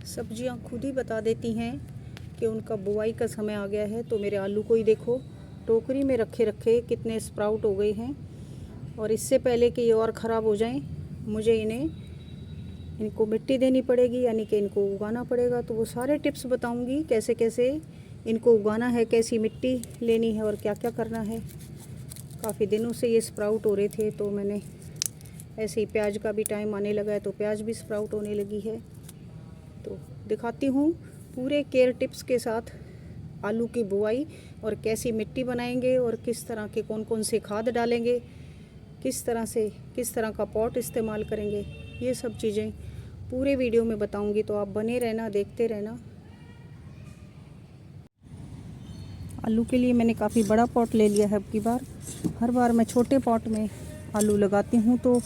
सब्जियां खुद ही बता देती हैं कि उनका बुआई का समय आ गया है। तो मेरे आलू को ही देखो, टोकरी में रखे रखे कितने स्प्राउट हो गए हैं। और इससे पहले कि ये और ख़राब हो जाएं, मुझे इनको मिट्टी देनी पड़ेगी, यानी कि इनको उगाना पड़ेगा। तो वो सारे टिप्स बताऊंगी, कैसे कैसे इनको उगाना है, कैसी मिट्टी लेनी है और क्या क्या करना है। काफ़ी दिनों से ये स्प्राउट हो रहे थे, तो मैंने ऐसे ही, प्याज का भी टाइम आने लगा है तो प्याज भी स्प्राउट होने लगी है। तो दिखाती हूँ पूरे केयर टिप्स के साथ आलू की बुआई, और कैसी मिट्टी बनाएंगे और किस तरह के कौन कौन से खाद डालेंगे, किस तरह का पॉट इस्तेमाल करेंगे, ये सब चीज़ें पूरे वीडियो में बताऊंगी। तो आप बने रहना, देखते रहना। आलू के लिए मैंने काफ़ी बड़ा पॉट ले लिया है अब की बार। हर बार मैं छोटे पॉट में आलू लगाती हूँ, तो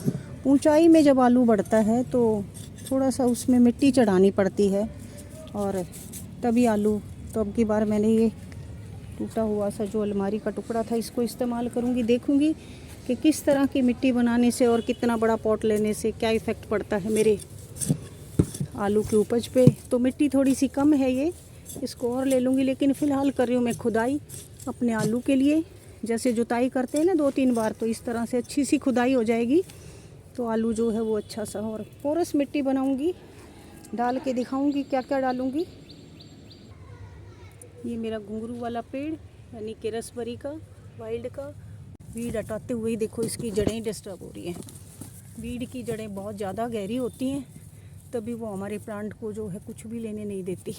ऊंचाई में जब आलू बढ़ता है तो थोड़ा सा उसमें मिट्टी चढ़ानी पड़ती है, और तभी आलू। तो अब की बार मैंने ये टूटा हुआ सा जो अलमारी का टुकड़ा था, इसको इस्तेमाल करूँगी। देखूँगी कि किस तरह की मिट्टी बनाने से और कितना बड़ा पॉट लेने से क्या इफ़ेक्ट पड़ता है मेरे आलू की उपज पे। तो मिट्टी थोड़ी सी कम है, ये इसको और ले लूँगी। लेकिन फ़िलहाल कर रही हूँ मैं खुदाई अपने आलू के लिए। जैसे जुताई करते हैं ना 2-3 बार, तो इस तरह से अच्छी सी खुदाई हो जाएगी, तो आलू जो है वो अच्छा सा। और पोरस मिट्टी बनाऊँगी, डाल के दिखाऊँगी क्या क्या डालूँगी। ये मेरा घुंघरू वाला पेड़, यानी कि रसबरी का, वाइल्ड का, वीड हटाते हुए ही देखो इसकी जड़ें डिस्टर्ब हो रही हैं। वीड की जड़ें बहुत ज़्यादा गहरी होती हैं, तभी वो हमारे प्लांट को जो है कुछ भी लेने नहीं देती।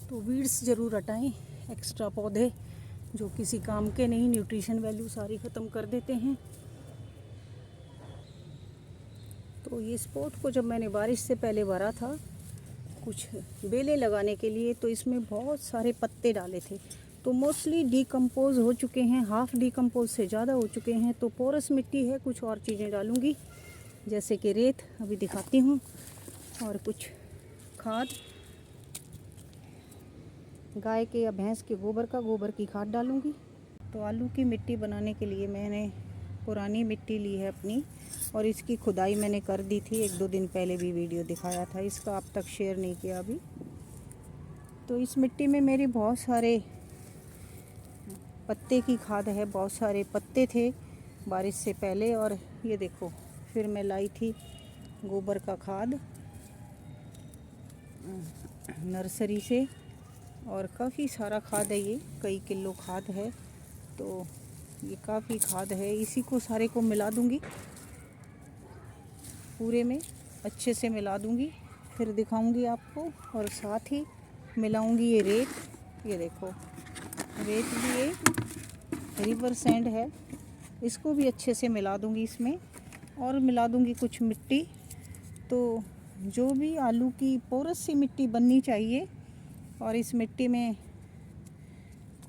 तो वीड्स ज़रूर हटाएं, एक्स्ट्रा पौधे जो किसी काम के नहीं, न्यूट्रिशन वैल्यू सारी ख़त्म कर देते हैं। तो ये स्पॉट को जब मैंने बारिश से पहले भरा था कुछ बेलें लगाने के लिए, तो इसमें बहुत सारे पत्ते डाले थे, तो मोस्टली डिकम्पोज हो चुके हैं, हाफ डिकम्पोज से ज़्यादा हो चुके हैं। तो पोरस मिट्टी है, कुछ और चीज़ें डालूँगी, जैसे कि रेत अभी दिखाती हूँ, और कुछ खाद, गाय के या भैंस के गोबर की खाद डालूँगी। तो आलू की मिट्टी बनाने के लिए मैंने पुरानी मिट्टी ली है अपनी, और इसकी खुदाई मैंने कर दी थी 1-2 दिन पहले, भी वीडियो दिखाया था इसका, अब तक शेयर नहीं किया अभी। तो इस मिट्टी में मेरी बहुत सारे पत्ते की खाद है, बहुत सारे पत्ते थे बारिश से पहले। और ये देखो, फिर मैं लाई थी गोबर का खाद नर्सरी से, और काफ़ी सारा खाद है, ये कई किलो खाद है। तो ये काफ़ी खाद है, इसी को सारे को मिला दूंगी, पूरे में अच्छे से मिला दूंगी, फिर दिखाऊंगी आपको। और साथ ही मिलाऊंगी ये रेत, ये देखो रेत भी ये रिवर सैंड है, इसको भी अच्छे से मिला दूंगी इसमें, और मिला दूंगी कुछ मिट्टी। तो जो भी आलू की पोरस सी मिट्टी बननी चाहिए, और इस मिट्टी में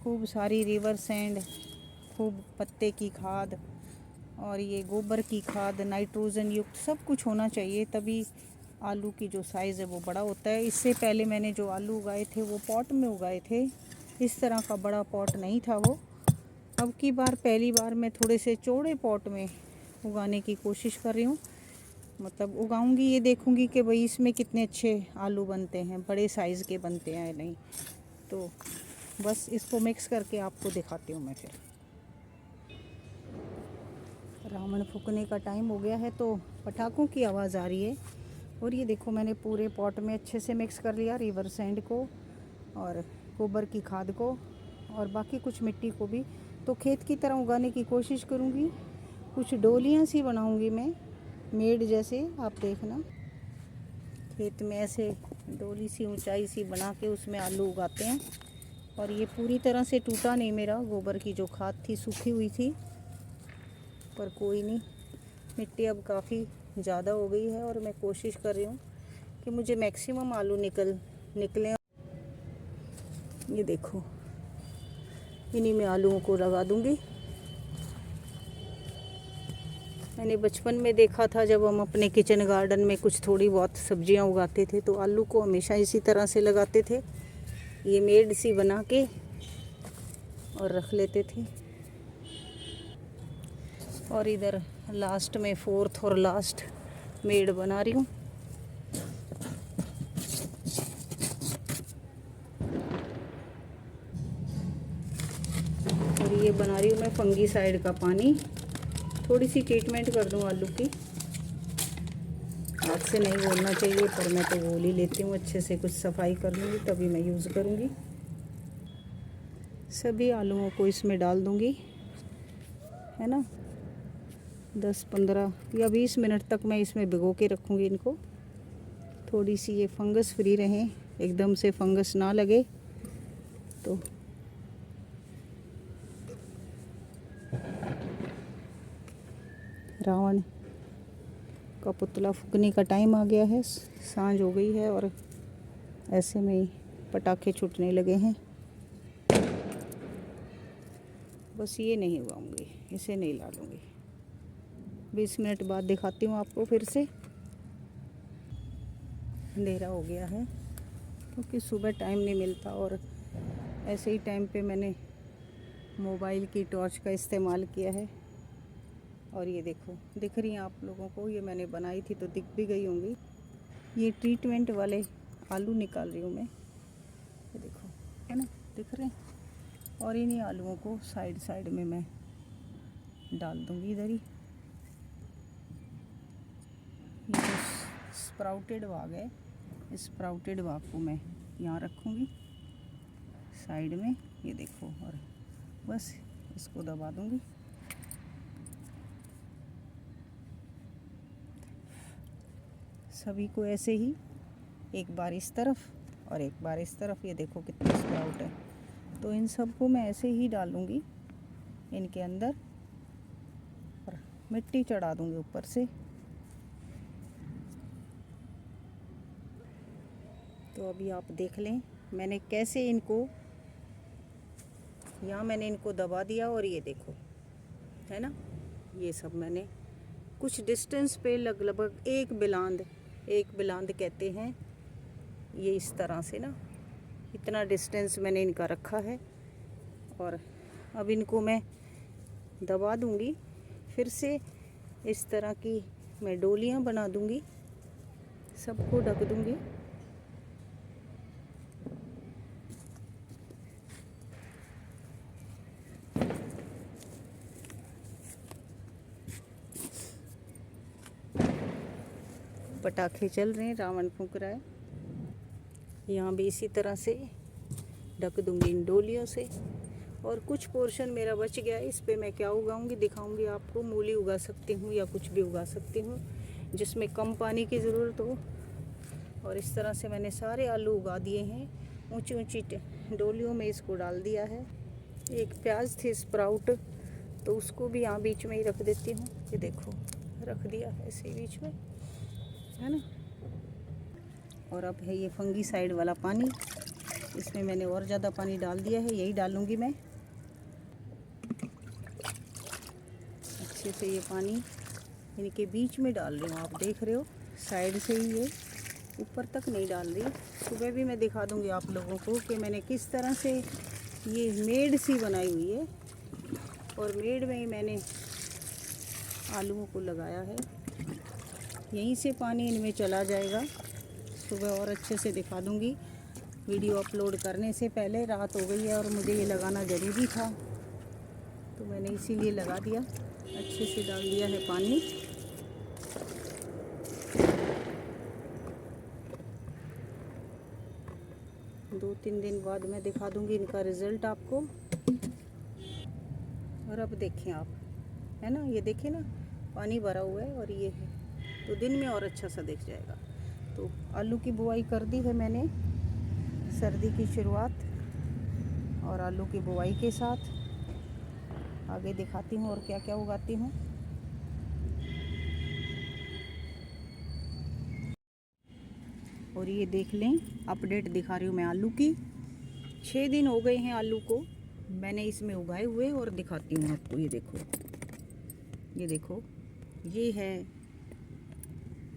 खूब सारी रिवर सैंड, खूब पत्ते की खाद, और ये गोबर की खाद, नाइट्रोजन युक्त सब कुछ होना चाहिए, तभी आलू की जो साइज़ है वो बड़ा होता है। इससे पहले मैंने जो आलू उगाए थे वो पॉट में उगाए थे, इस तरह का बड़ा पॉट नहीं था वो। अब की बार पहली बार मैं थोड़े से चौड़े पॉट में उगाने की कोशिश कर रही हूँ, मतलब उगाऊंगी, ये देखूंगी कि भाई इसमें कितने अच्छे आलू बनते हैं, बड़े साइज़ के बनते हैं नहीं। तो बस इसको मिक्स करके आपको दिखाती हूँ मैं। फिर रावण फूकने का टाइम हो गया है, तो पटाखों की आवाज़ आ रही है। और ये देखो, मैंने पूरे पॉट में अच्छे से मिक्स कर लिया, रिवर सैंड को और गोबर की खाद को, और बाकी कुछ मिट्टी को भी। तो खेत की तरह उगाने की कोशिश करूँगी। कुछ डोलियाँ सी बनाऊँगी मैं, मेड जैसे, आप देखना खेत में ऐसे डोली सी ऊंचाई सी बना के उसमें आलू उगाते हैं। और ये पूरी तरह से टूटा नहीं मेरा, गोबर की जो खाद थी सूखी हुई थी, पर कोई नहीं, मिट्टी अब काफ़ी ज़्यादा हो गई है, और मैं कोशिश कर रही हूँ कि मुझे मैक्सिमम आलू निकलें। ये देखो, इन्हीं में आलूओं को लगा दूँगी। मैंने बचपन में देखा था, जब हम अपने किचन गार्डन में कुछ थोड़ी बहुत सब्जियां उगाते थे, तो आलू को हमेशा इसी तरह से लगाते थे, ये मेड सी बना के और रख लेते थे। और इधर लास्ट में 4th और लास्ट मेड बना रही हूँ। ये बना रही हूँ मैं फंगीसाइड का पानी। थोड़ी सी ट्रीटमेंट कर दूँ आलू की। हाथ से नहीं बोलना चाहिए पर मैं तो बोल ही लेती हूँ। अच्छे से कुछ सफाई कर लूँगी तभी मैं यूज़ करूँगी। सभी आलूओं को इसमें डाल दूँगी, है ना। 10-15 या 20 मिनट तक मैं इसमें भिगो के रखूँगी इनको। थोड़ी सी ये फंगस फ्री रहें, एकदम से फंगस ना लगे तो। रावण का पुतला फूकने का टाइम आ गया है। सांझ हो गई है और ऐसे में ही पटाखे छूटने लगे हैं। बस ये नहीं उगाऊंगी, इसे नहीं ला लूँगी। 20 मिनट बाद दिखाती हूँ आपको फिर से। अंधेरा हो गया है क्योंकि सुबह टाइम नहीं मिलता और ऐसे ही टाइम पे मैंने मोबाइल की टॉर्च का इस्तेमाल किया है। और ये देखो, दिख रही हैं आप लोगों को, ये मैंने बनाई थी तो दिख भी गई होंगी। ये ट्रीटमेंट वाले आलू निकाल रही हूँ मैं, ये देखो, है ना, दिख रहे हैं। और इन्हीं आलूओं को साइड साइड में मैं डाल दूँगी इधर ही। ये जो स्प्राउटेड भाग है, स्प्राउटेड भाग को मैं यहाँ रखूँगी साइड में, ये देखो। और बस इसको दबा दूँगी। सभी को ऐसे ही एक बार इस तरफ और एक बार इस तरफ, ये देखो कितने स्प्राउट है। तो इन सब को मैं ऐसे ही डालूँगी इनके अंदर और मिट्टी चढ़ा दूँगी ऊपर से। तो अभी आप देख लें मैंने कैसे इनको, यहाँ मैंने इनको दबा दिया और ये देखो, है ना, ये सब मैंने कुछ डिस्टेंस पे लगभग एक बिलांद कहते हैं ये, इस तरह से ना, इतना डिस्टेंस मैंने इनका रखा है। और अब इनको मैं दबा दूंगी फिर से। इस तरह की मैं डोलियाँ बना दूंगी, सबको ढक दूंगी। पटाखे चल रहे हैं, रावण फूंक रहा है। यहाँ भी इसी तरह से ढक दूंगी इन डोलियों से। और कुछ पोर्शन मेरा बच गया है, इस पे मैं क्या उगाऊंगी दिखाऊंगी आपको। मूली उगा सकती हूँ या कुछ भी उगा सकती हूँ जिसमें कम पानी की ज़रूरत हो। और इस तरह से मैंने सारे आलू उगा दिए हैं, ऊंची ऊंची डोलियों में इसको डाल दिया है। एक प्याज थी स्प्राउट, तो उसको भी यहाँ बीच में ही रख देती हूँ। ये देखो, रख दिया ऐसे ही बीच में, है ना। और अब है ये फंगीसाइड वाला पानी, इसमें मैंने और ज़्यादा पानी डाल दिया है, यही डालूँगी मैं। अच्छे से ये पानी इनके बीच में डाल रही हूँ, आप देख रहे हो, साइड से ही, ये ऊपर तक नहीं डाल रही। सुबह भी मैं दिखा दूँगी आप लोगों को कि मैंने किस तरह से ये मेड सी बनाई हुई है। और मेड में ही मैंने आलूओं को लगाया है, यहीं से पानी इनमें चला जाएगा। सुबह और अच्छे से दिखा दूँगी। वीडियो अपलोड करने से पहले रात हो गई है और मुझे ये लगाना ज़रूरी था, तो मैंने इसीलिए लगा दिया। अच्छे से डाल दिया है पानी। दो तीन दिन बाद मैं दिखा दूँगी इनका रिज़ल्ट आपको। और अब देखें आप, है ना, ये देखें ना, पानी भरा हुआ है और ये है, तो दिन में और अच्छा सा दिख जाएगा। तो आलू की बुआई कर दी है मैंने, सर्दी की शुरुआत और आलू की बुआई के साथ। आगे दिखाती हूँ और क्या क्या उगाती हूँ। और ये देख लें, अपडेट दिखा रही हूँ मैं आलू की। 6 दिन हो गए हैं आलू को मैंने इसमें उगाए हुए, और दिखाती हूँ आपको। ये देखो, ये देखो, ये है,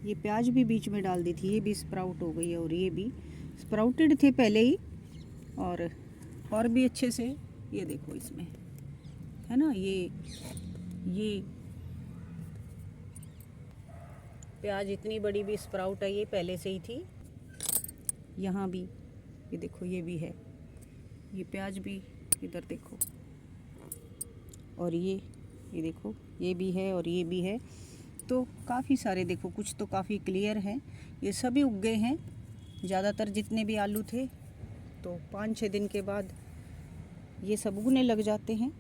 ये प्याज भी बीच में डाल दी थी, ये भी स्प्राउट हो गई है। और ये भी स्प्राउटेड थे पहले ही, और भी अच्छे से, ये देखो इसमें, है ना, ये प्याज इतनी बड़ी भी स्प्राउट है, ये पहले से ही थी। यहाँ भी ये देखो, ये भी है, ये प्याज भी, इधर देखो, और ये देखो ये भी है और ये भी है। तो काफ़ी सारे देखो, कुछ तो काफ़ी क्लियर हैं, ये सभी उग गए हैं। ज़्यादातर जितने भी आलू थे तो 5-6 दिन के बाद ये सब उगने लग जाते हैं।